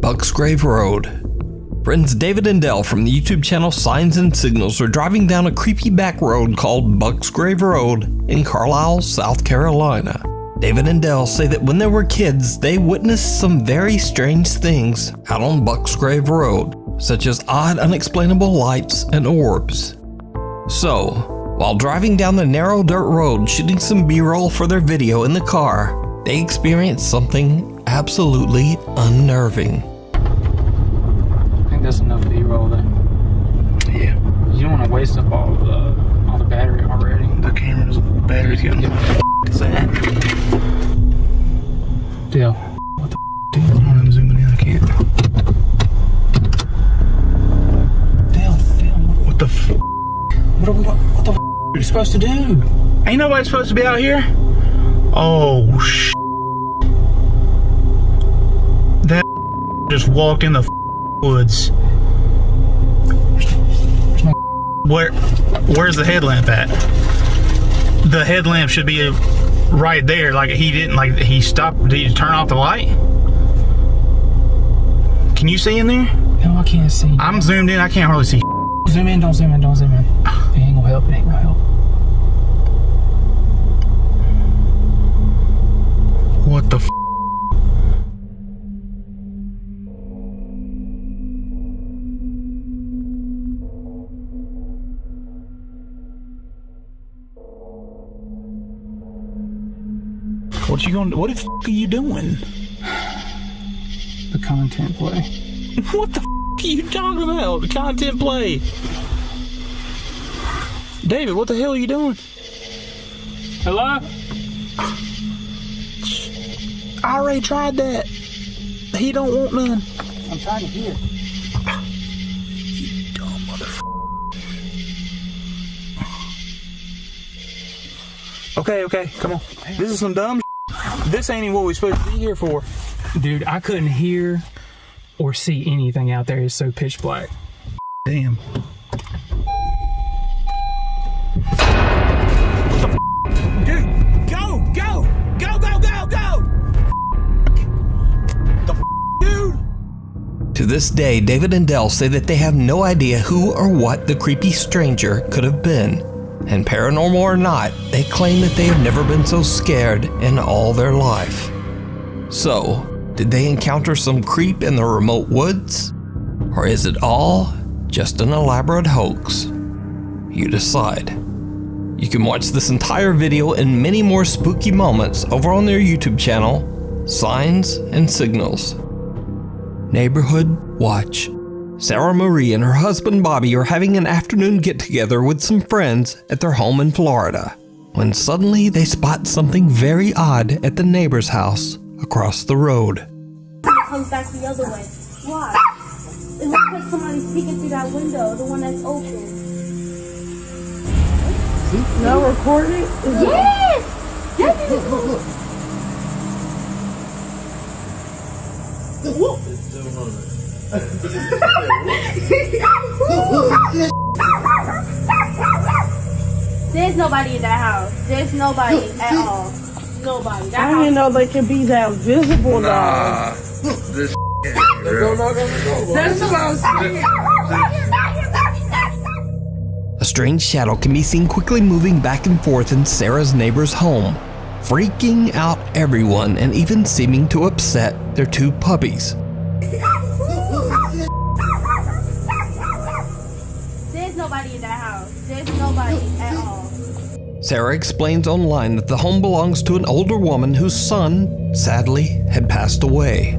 Bucksgrave Road. Friends David and Dell from the YouTube channel Signs and Signals are driving down a creepy back road called Bucksgrave Road in Carlisle, South Carolina. David and Dell say that when they were kids, they witnessed some very strange things out on Bucksgrave Road, such as odd, unexplainable lights and orbs. So, while driving down the narrow dirt road shooting some B-roll for their video in the car, they experienced something absolutely unnerving. That's enough B-roll then. Yeah. You don't want to waste up all the battery already. The camera's battery's getting sad. Deal. What the dude? I'm zooming in, I can't. Deal. What the What the are you supposed to do? Ain't nobody supposed to be out here? Oh that just walked in the woods. Where's the headlamp at? The headlamp should be right there. Like he didn't, like he stopped. Did he turn off the light? Can you see in there? No, I can't see. I'm zoomed in. I can't hardly see. Zoom in. Don't zoom in. It ain't gonna help. What the What the f are you doing? The content play. What the f are you talking about? The content play. David, what the hell are you doing? Hello? I already tried that. He don't want none. I'm trying to hear. You dumb motherfucker. Okay, come on. This is some dumb shit. This ain't even what we're supposed to be here for. Dude, I couldn't hear or see anything out there. It's so pitch black. Damn. Dude, go! Dude! To this day, David and Dell say that they have no idea who or what the creepy stranger could have been. And paranormal or not, they claim that they have never been so scared in all their life. So, did they encounter some creep in the remote woods? Or is it all just an elaborate hoax? You decide. You can watch this entire video and many more spooky moments over on their YouTube channel, Signs and Signals. Neighborhood Watch. Sarah Marie and her husband Bobby are having an afternoon get-together with some friends at their home in Florida, when suddenly they spot something very odd at the neighbor's house across the road. It comes back the other way. Why? It looks like somebody's peeking through that window, the one that's open. No recording? Yes! There's nobody in that house. There's nobody at all. Nobody. That I didn't know they could be that visible now. This That's what I was saying. A strange shadow can be seen quickly moving back and forth in Sarah's neighbor's home, freaking out everyone and even seeming to upset their two puppies. There's nobody in that house. There's nobody at all. Sarah explains online that the home belongs to an older woman whose son, sadly, had passed away.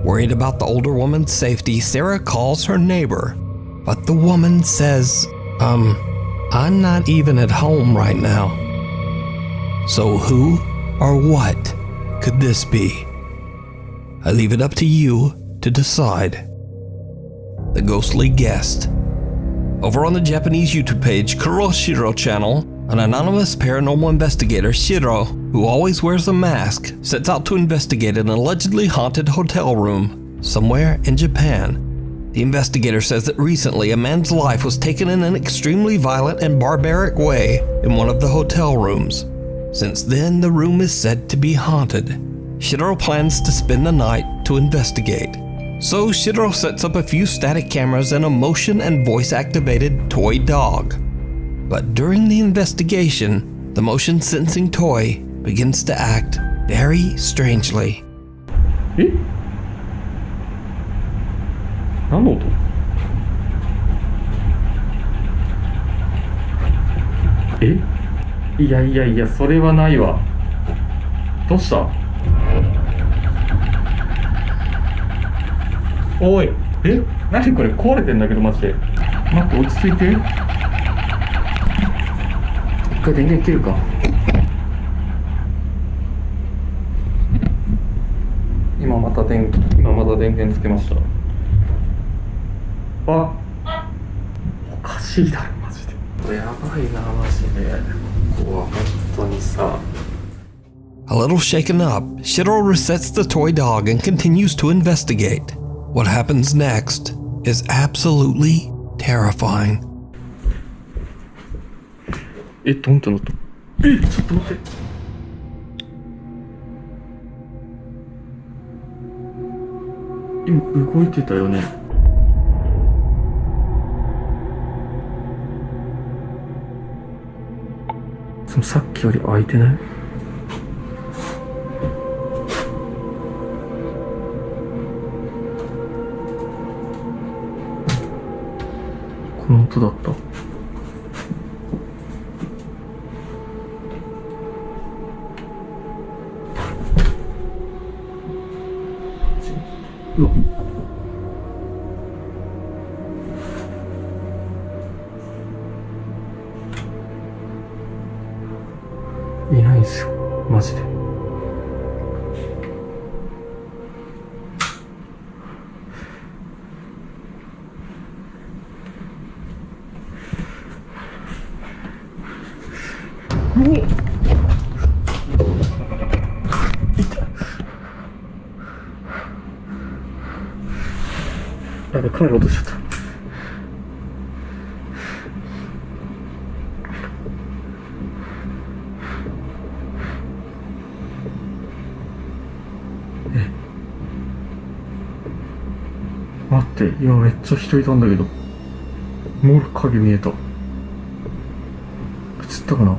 Worried about the older woman's safety, Sarah calls her neighbor, but the woman says, I'm not even at home right now. So who or what could this be? I leave it up to you to decide. The Ghostly Guest. Over on the Japanese YouTube page Kuroshiro channel, an anonymous paranormal investigator, Shiro, who always wears a mask, sets out to investigate an allegedly haunted hotel room somewhere in Japan. The investigator says that recently a man's life was taken in an extremely violent and barbaric way in one of the hotel rooms. Since then, the room is said to be haunted. Shiro plans to spend the night to investigate. So Shiro sets up a few static cameras and a motion and voice activated toy dog. But during the investigation, the motion sensing toy begins to act very strangely. え？何の音？え？いやいやいや、それはないわ。どうした？おい、え？何これ壊れてんだけどマジで。待って、落ち着いて。一回電源切るか。今また電源つけました。あ、おかしいだろマジで。これやばいなマジで。ここは本当にさ。A little shaken up, Shiro resets the toy dog and continues to investigate. What happens next is absolutely terrifying. え、ドンってなった。え、ちょっと待って。今動いてたよね。でもさっきより開いてない？この音だった。うわ。いないんですよ、マジで。うおっ、やべ、カメラ落としちゃった。待って、今めっちゃ人いたんだけど、もう影見えた。映ったかな。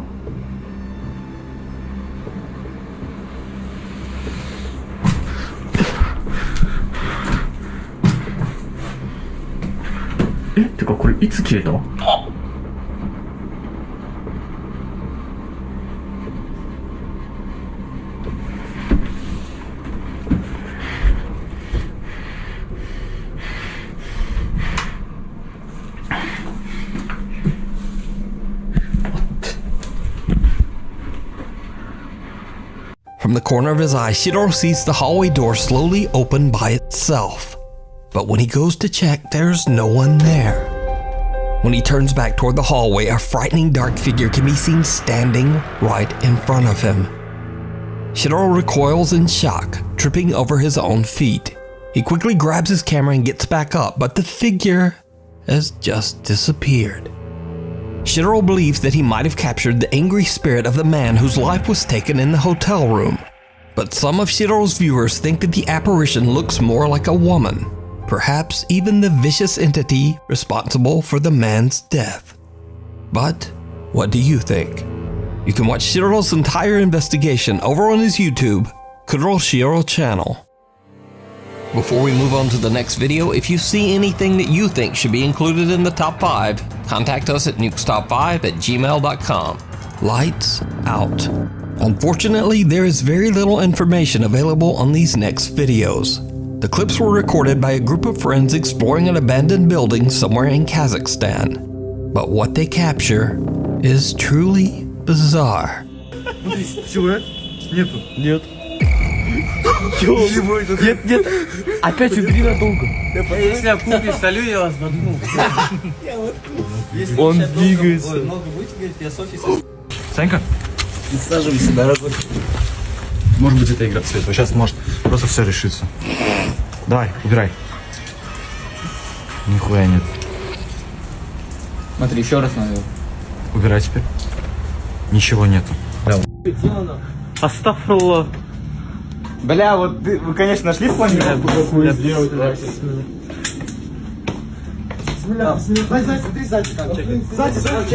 え、てかこれいつ消えた？From the corner of his eye, Shiro sees the hallway door slowly open by itself. But when he goes to check, there's no one there. When he turns back toward the hallway, a frightening dark figure can be seen standing right in front of him. Shiro recoils in shock, tripping over his own feet. He quickly grabs his camera and gets back up, but the figure has just disappeared. Shiro believes that he might have captured the angry spirit of the man whose life was taken in the hotel room. But some of Shiro's viewers think that the apparition looks more like a woman, perhaps even the vicious entity responsible for the man's death. But what do you think? You can watch Shiro's entire investigation over on his YouTube, Kuro Shiro channel. Before we move on to the next video, if you see anything that you think should be included in the top 5, contact us at nukestop5@gmail.com. Lights out. Unfortunately, there is very little information available on these next videos. The clips were recorded by a group of friends exploring an abandoned building somewhere in Kazakhstan. But what they capture is truly bizarre. Нет. Нет. Опять убери надолго. Если я куплю, солю, я вас подумал. Он двигается. Много будет, говорит, я Софи сажу. Санька? Саживайся, дорогой. Может быть, это игра в цвет. Сейчас может просто все решится. Давай, убирай. Нихуя нет. Смотри, еще раз надо. Убирай теперь. Ничего нету. Астафрулlah. Бля, вот вы, конечно, нашли в плане?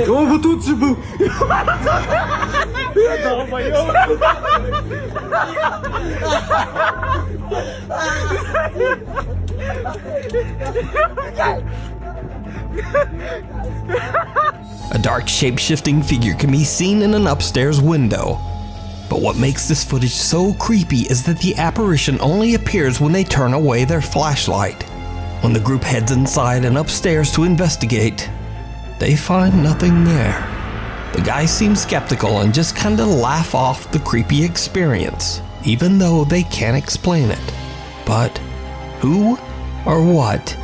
Он вот тут же был. A dark shape-shifting figure can be seen in an upstairs window. But what makes this footage so creepy is that the apparition only appears when they turn away their flashlight. When the group heads inside and upstairs to investigate, they find nothing there. The guys seem skeptical and just kinda laugh off the creepy experience, even though they can't explain it. But who or what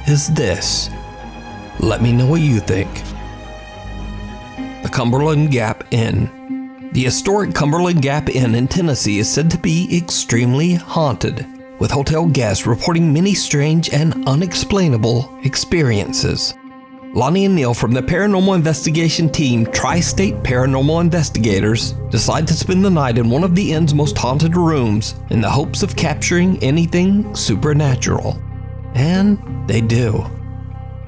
is this? Let me know what you think. The Cumberland Gap Inn. The historic Cumberland Gap Inn in Tennessee is said to be extremely haunted, with hotel guests reporting many strange and unexplainable experiences. Lonnie and Neil from the paranormal investigation team Tri-State Paranormal Investigators decide to spend the night in one of the inn's most haunted rooms in the hopes of capturing anything supernatural. And they do.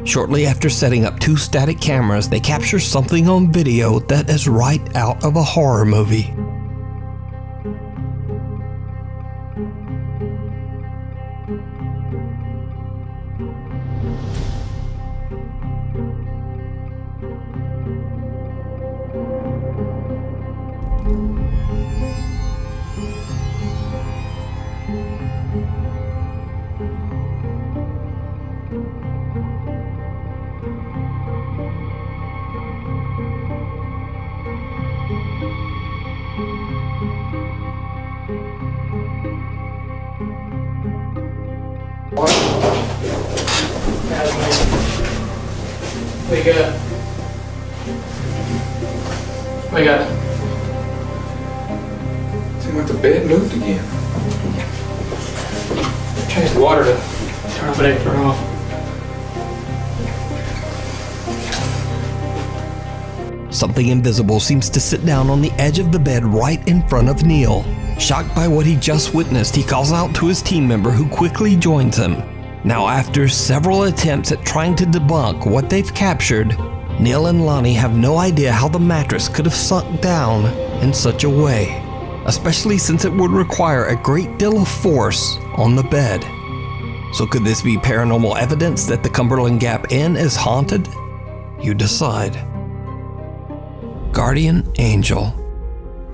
Shortly after setting up 2 static cameras, they capture something on video that is right out of a horror movie. Wake up. Wake up. Seemed like the bed moved again. Change the water to turn off it, turn off. Something invisible seems to sit down on the edge of the bed right in front of Neil. Shocked by what he just witnessed, he calls out to his team member who quickly joins him. Now, after several attempts at trying to debunk what they've captured, Neil and Lonnie have no idea how the mattress could have sunk down in such a way, especially since it would require a great deal of force on the bed. So could this be paranormal evidence that the Cumberland Gap Inn is haunted? You decide. Guardian Angel.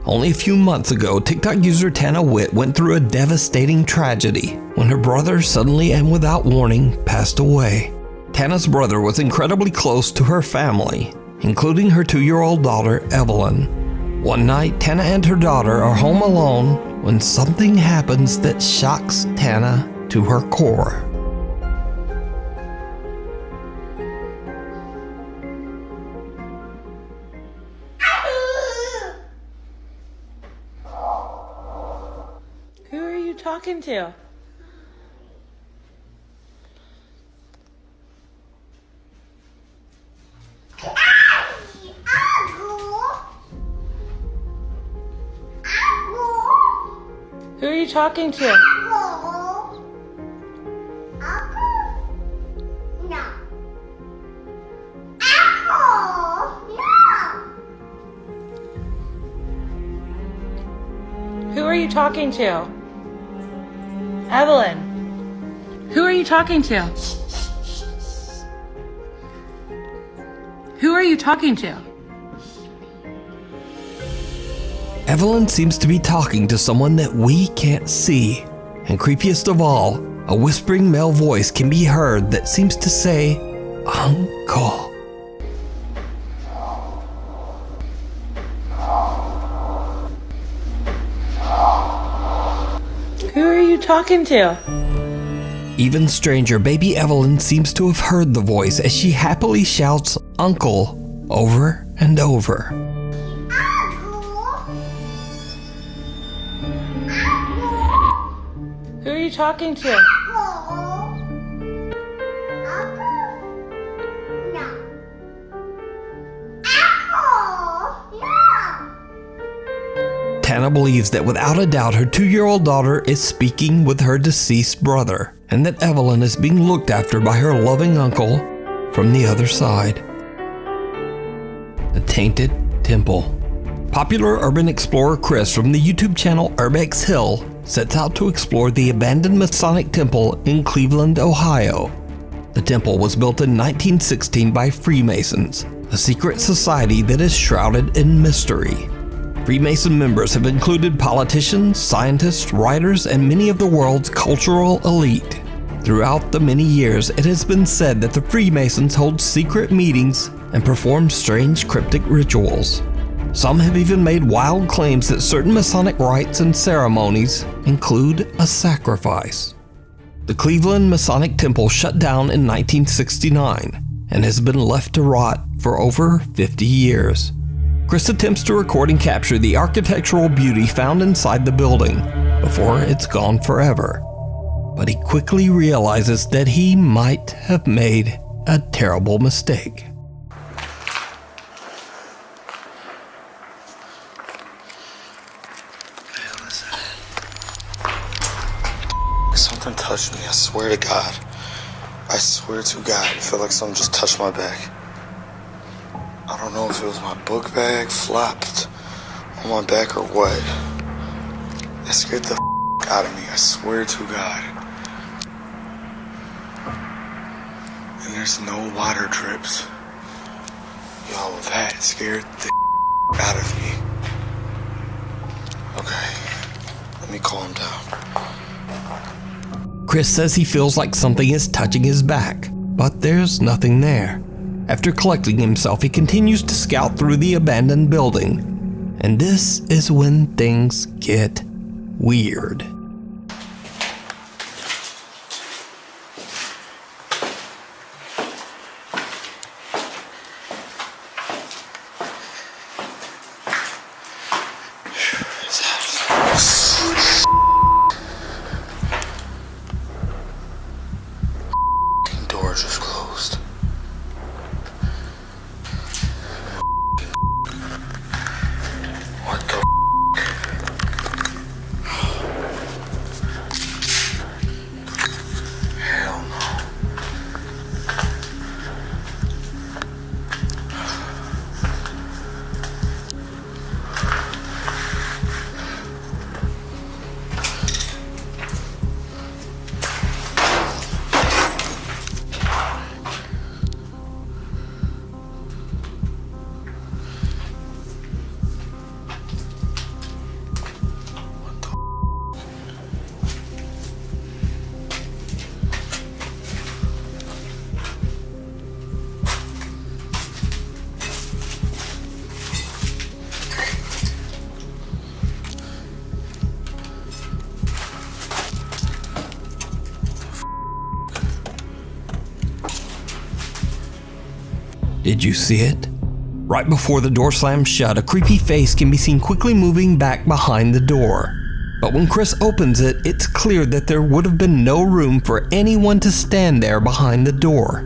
Only a few months ago, TikTok user Tana Witt went through a devastating tragedy when her brother suddenly and without warning passed away. Tana's brother was incredibly close to her family, including her 2-year-old daughter, Evelyn. One night, Tana and her daughter are home alone when something happens that shocks Tana to her core. Who are you talking to? Who are you talking to? Who are you talking to? Evelyn. Who are you talking to? Who are you talking to? Evelyn seems to be talking to someone that we can't see. And creepiest of all, a whispering male voice can be heard that seems to say, "Uncle." Who are you talking to? Even stranger, baby Evelyn seems to have heard the voice as she happily shouts "Uncle" over and over. Who are you talking to? Hannah believes that without a doubt her 2-year-old daughter is speaking with her deceased brother, and that Evelyn is being looked after by her loving uncle from the other side. The Tainted Temple. Popular urban explorer Chris from the YouTube channel Urbex Hill sets out to explore the abandoned Masonic temple in Cleveland, Ohio. The temple was built in 1916 by Freemasons, a secret society that is shrouded in mystery. Freemason members have included politicians, scientists, writers, and many of the world's cultural elite. Throughout the many years, it has been said that the Freemasons hold secret meetings and perform strange cryptic rituals. Some have even made wild claims that certain Masonic rites and ceremonies include a sacrifice. The Cleveland Masonic Temple shut down in 1969 and has been left to rot for over 50 years. Chris attempts to record and capture the architectural beauty found inside the building before it's gone forever. But he quickly realizes that he might have made a terrible mistake. Something touched me, I swear to God. I swear to God, I feel like something just touched my back. I don't know if it was my book bag flopped on my back or what. That scared the out of me, I swear to God. And there's no water drips. Yo, that scared the out of me. Okay, let me calm down. Chris says he feels like something is touching his back, but there's nothing there. After collecting himself, he continues to scout through the abandoned building, and this is when things get weird. Door just closed. What the hell no. Did you see it? Right before the door slams shut, a creepy face can be seen quickly moving back behind the door. But when Chris opens it, it's clear that there would have been no room for anyone to stand there behind the door.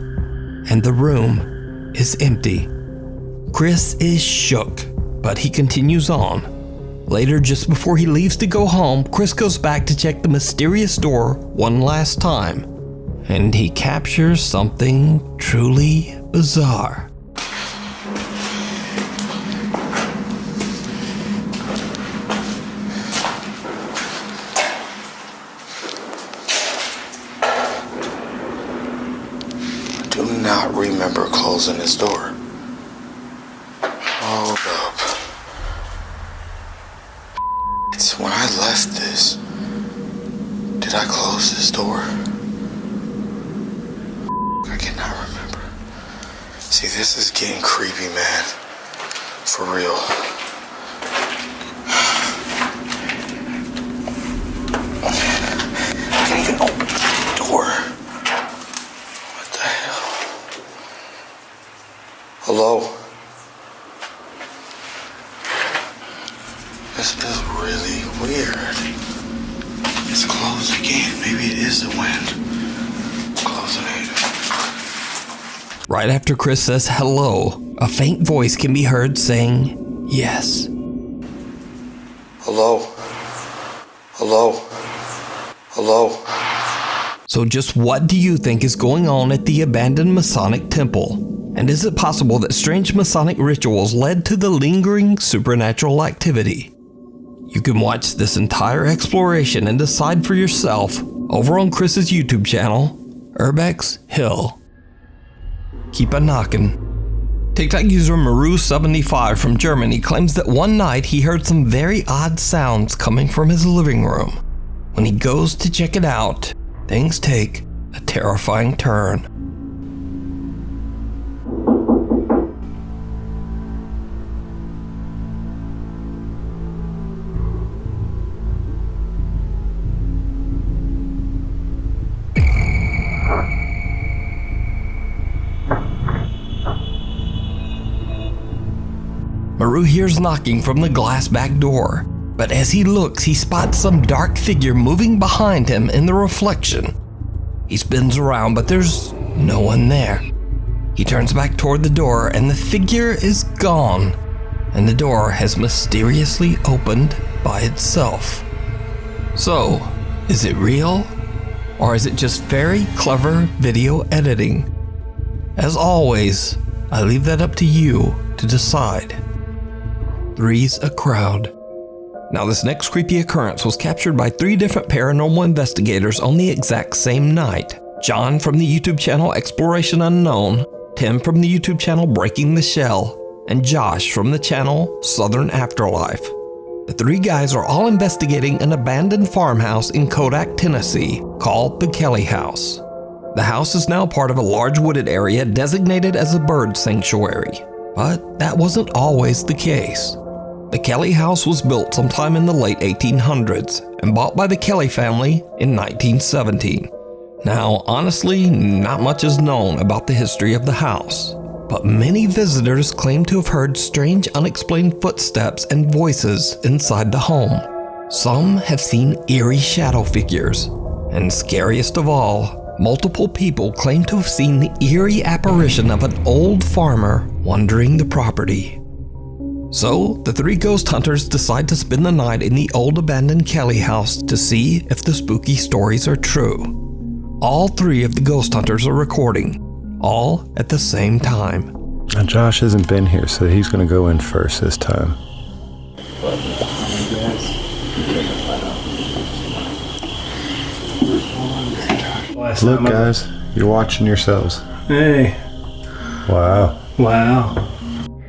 And the room is empty. Chris is shook, but he continues on. Later, just before he leaves to go home, Chris goes back to check the mysterious door one last time, and he captures something truly bizarre. I do not remember closing this door. Hold up. It's when I left this. Did I close this door? I cannot remember. See, this is getting creepy, man. For real. I can't even open the door. What the hell? Hello? This is really weird. It's closed again. Maybe it is the wind. Closing it. Right after Chris says hello, a faint voice can be heard saying yes. Hello? Hello? Hello? Hello? So just what do you think is going on at the abandoned Masonic temple? And is it possible that strange Masonic rituals led to the lingering supernatural activity? You can watch this entire exploration and decide for yourself over on Chris's YouTube channel, Urbex Hill. Keep a knockin'. TikTok user Maru75 from Germany claims that one night he heard some very odd sounds coming from his living room. When he goes to check it out, things take a terrifying turn. Maru hears knocking from the glass back door, but as he looks, he spots some dark figure moving behind him in the reflection. He spins around, but there's no one there. He turns back toward the door, and the figure is gone, and the door has mysteriously opened by itself. So, is it real? Or is it just very clever video editing? As always, I leave that up to you to decide. Three's a crowd. Now, this next creepy occurrence was captured by 3 different paranormal investigators on the exact same night. John from the YouTube channel Exploration Unknown, Tim from the YouTube channel Breaking the Shell, and Josh from the channel Southern Afterlife. The 3 guys are all investigating an abandoned farmhouse in Kodak, Tennessee, called the Kelly House. The house is now part of a large wooded area designated as a bird sanctuary, but that wasn't always the case. The Kelly House was built sometime in the late 1800s and bought by the Kelly family in 1917. Now, honestly, not much is known about the history of the house, but many visitors claim to have heard strange unexplained footsteps and voices inside the home. Some have seen eerie shadow figures, and scariest of all, multiple people claim to have seen the eerie apparition of an old farmer wandering the property. So, the 3 ghost hunters decide to spend the night in the old abandoned Kelly house to see if the spooky stories are true. All 3 of the ghost hunters are recording, all at the same time. Now Josh hasn't been here, so he's going to go in first this time. Look, guys, you're watching yourselves. Hey. Wow. Wow.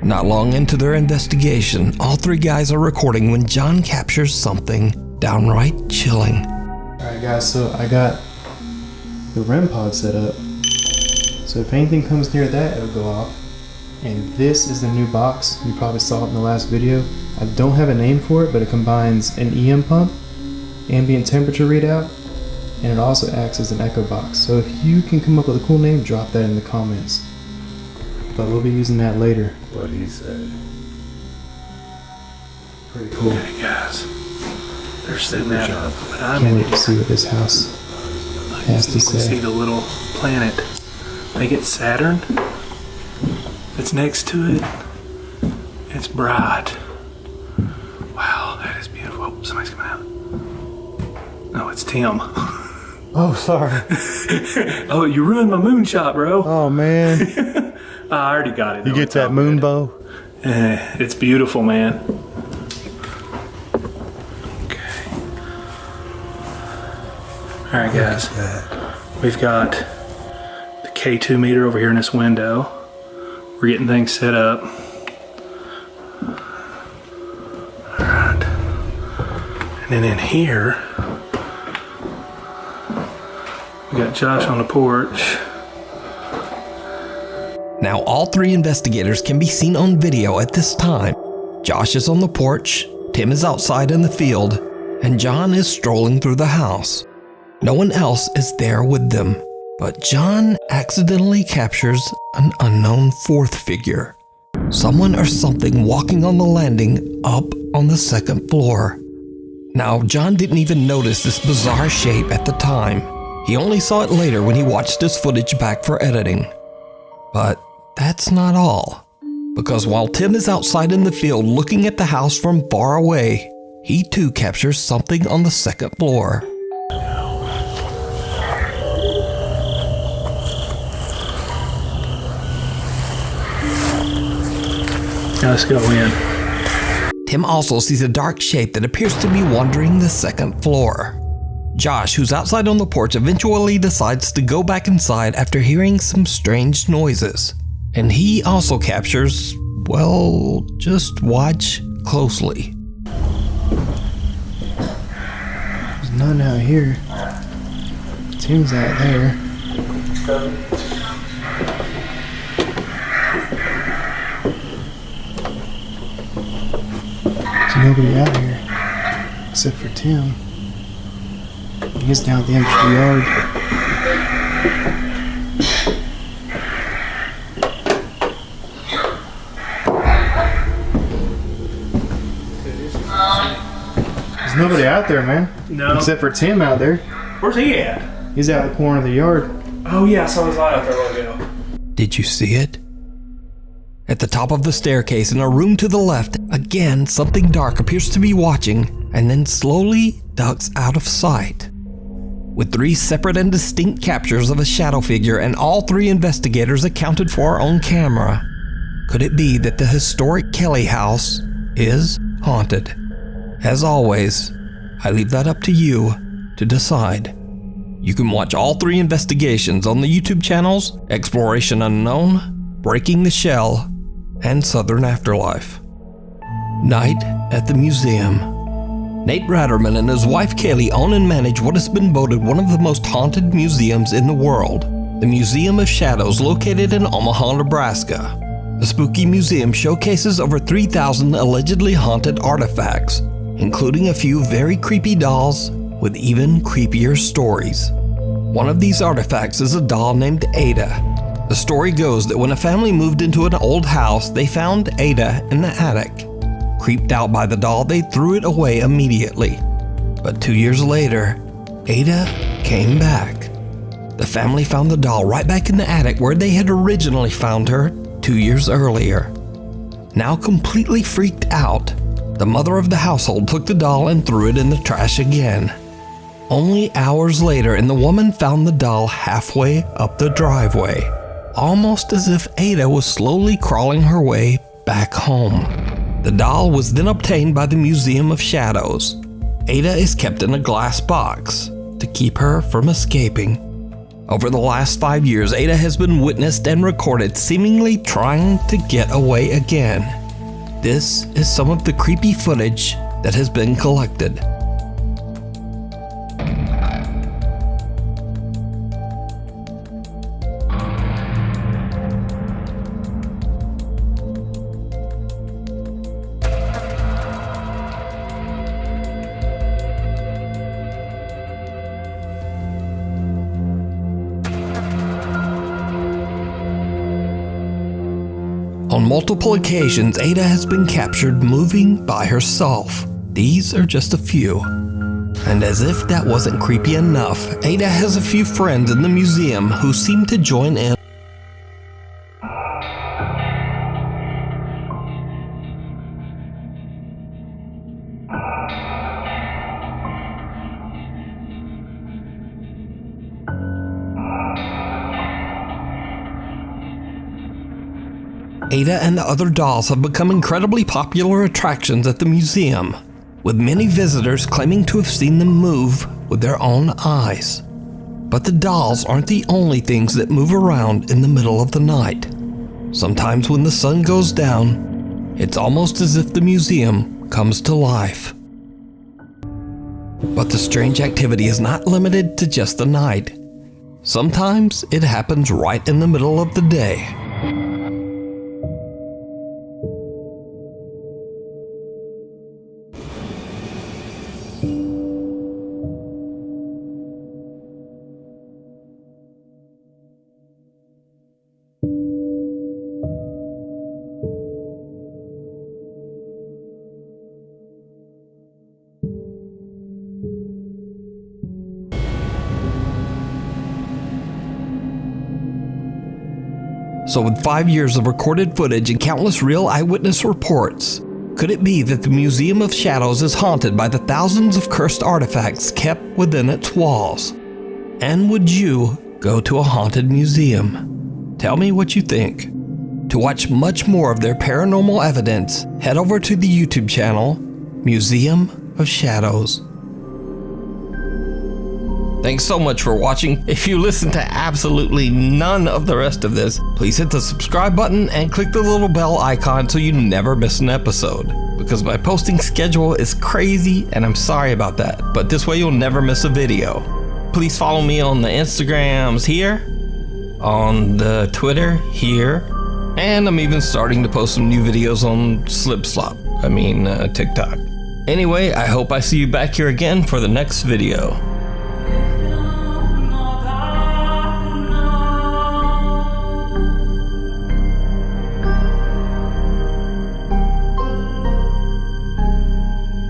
Not long into their investigation, all 3 guys are recording when John captures something downright chilling. Alright guys, so I got the REM pod set up. So if anything comes near that, it'll go off. And this is the new box. You probably saw it in the last video. I don't have a name for it, but it combines an EM pump, ambient temperature readout, and it also acts as an echo box. So if you can come up with a cool name, drop that in the comments. But we'll be using that later. What he said. Pretty cool. Okay, guys. They're sitting out but I'm Can't in wait to see what this house has to You can see say. the little planet. I think it's Saturn. It's next to it. It's bright. Wow, that is beautiful. Oh, somebody's coming out. No, it's Tim. Oh, sorry. Oh, you ruined my moon shot, bro. Oh, man. I already got it. You get that moon bow? It's beautiful, man. Okay. Alright, guys. We've got the K2 meter over here in this window. We're getting things set up. Alright. And then in here, we got Josh on the porch. Now, all 3 investigators can be seen on video at this time. Josh is on the porch, Tim is outside in the field, and John is strolling through the house. No one else is there with them, but John accidentally captures an unknown 4th figure. Someone or something walking on the landing up on the 2nd floor. Now, John didn't even notice this bizarre shape at the time. He only saw it later when he watched his footage back for editing. But that's not all, because while Tim is outside in the field looking at the house from far away, he too captures something on the second floor. Now let's go in. Tim also sees a dark shape that appears to be wandering the second floor. Josh, who's outside on the porch, eventually decides to go back inside after hearing some strange noises. And he also captures, well, just watch closely. There's none out here. Tim's out there. There's nobody out here except for Tim. He's down at the end of the yard. There's nobody out there, man. No. Except for Tim out there. Where's he at? He's out in the corner of the yard. Oh yeah, I saw his eye out there a while ago. Did you see it? At the top of the staircase in a room to the left, again something dark appears to be watching and then slowly ducks out of sight. With 3 separate and distinct captures of a shadow figure and all 3 investigators accounted for on camera, could it be that the historic Kelly house is haunted? As always, I leave that up to you to decide. You can watch all 3 investigations on the YouTube channels Exploration Unknown, Breaking the Shell, and Southern Afterlife. Night at the Museum. Nate Ratterman and his wife Kaylee own and manage what has been voted one of the most haunted museums in the world, the Museum of Shadows located in Omaha, Nebraska. The spooky museum showcases over 3,000 allegedly haunted artifacts, including a few very creepy dolls with even creepier stories. One of these artifacts is a doll named Ada. The story goes that when a family moved into an old house, they found Ada in the attic. Creeped out by the doll, they threw it away immediately. But 2 years later, Ada came back. The family found the doll right back in the attic where they had originally found her 2 years earlier. Now completely freaked out, the mother of the household took the doll and threw it in the trash again. Only hours later, and the woman found the doll halfway up the driveway, almost as if Ada was slowly crawling her way back home. The doll was then obtained by the Museum of Shadows. Ada is kept in a glass box to keep her from escaping. Over the last 5 years, Ada has been witnessed and recorded seemingly trying to get away again. This is some of the creepy footage that has been collected. On multiple occasions, Ada has been captured moving by herself. These are just a few. And as if that wasn't creepy enough, Ada has a few friends in the museum who seem to join in. Ada and the other dolls have become incredibly popular attractions at the museum, with many visitors claiming to have seen them move with their own eyes. But the dolls aren't the only things that move around in the middle of the night. Sometimes when the sun goes down, it's almost as if the museum comes to life. But the strange activity is not limited to just the night. Sometimes it happens right in the middle of the day. So with 5 years of recorded footage and countless real eyewitness reports, Could it be that the Museum of Shadows is haunted by the thousands of cursed artifacts kept within its walls? And would you go to a haunted museum? Tell me what you think. To watch much more of their paranormal evidence, head over to the YouTube channel, Museum of Shadows. Thanks so much for watching. If you listen to absolutely none of the rest of this, please hit the subscribe button and click the little bell icon so you never miss an episode. Because my posting schedule is crazy and I'm sorry about that, but this way you'll never miss a video. Please follow me on the Instagrams here, on the Twitter here, and I'm even starting to post some new videos on TikTok. Anyway, I hope I see you back here again for the next video.